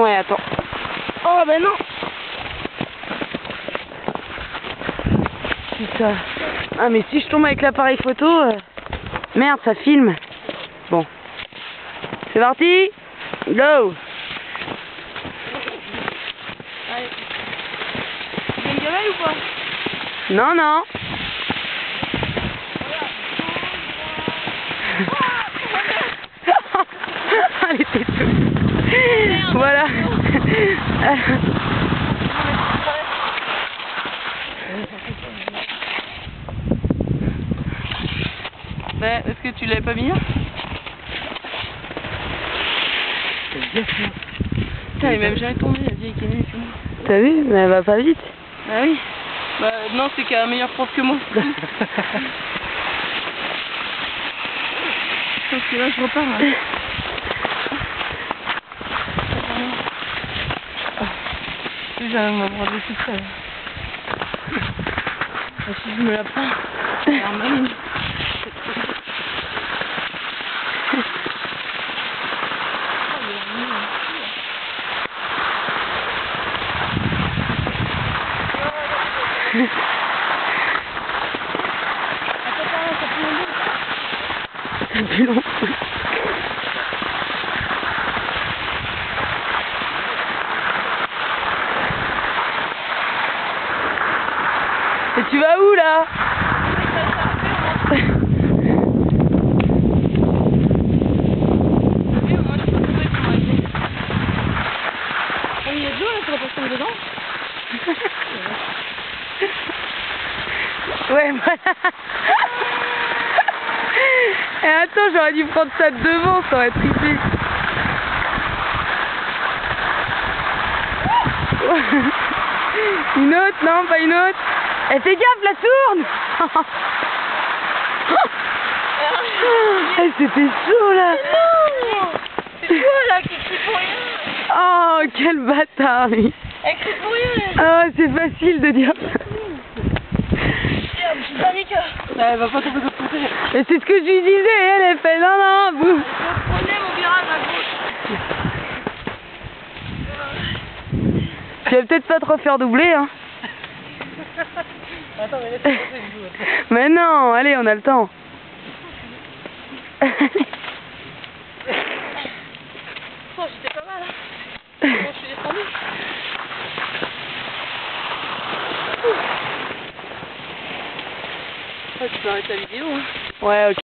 Ouais, attends. Oh, ben non. Putain. Ah, mais si je tombe avec l'appareil photo... Merde, ça filme. Bon. C'est parti. Go. Allez. Tu veux une gamelle ou pas? Non, non. Elle était toute. Voilà. Ben, est-ce que tu l'avais pas mis là? Putain, elle est même jamais tombée, la vieille Camille. T'as vu? Mais elle va pas vite. Ah oui. Bah non, c'est qu'elle a un meilleur prof que moi. Parce que là, je repars. Là. Oui, j'allais m'aborder tout seul. Si je me la prends, elle a un maligne. C'est plus long. Et tu vas où là? Il y a de l'eau là, ça va pas tomber dedans. Ouais, voilà. Et attends, j'aurais dû prendre ça de devant, ça aurait trippé. Une autre? Non, pas une autre. Eh, fais gaffe, la sourde. Eh, c'était chaud là. C'est toi là qui crie pour rien. Oh, quel bâtard, lui. Elle crie pour rien. Ah, c'est facile de dire ça. Je panique. Elle va pas tomber de l'autre côté. Mais c'est ce que je lui disais, et elle fait non, non, vous. Prenez mon virage à gauche. Tu vas peut-être pas te refaire doubler, hein. Attends, mais laisse passer le bout. Mais non, allez, on a le temps. Oh, j'étais pas mal, hein. Bon, je suis descendu. Oh, tu peux arrêter la vidéo, hein. Ouais, ok.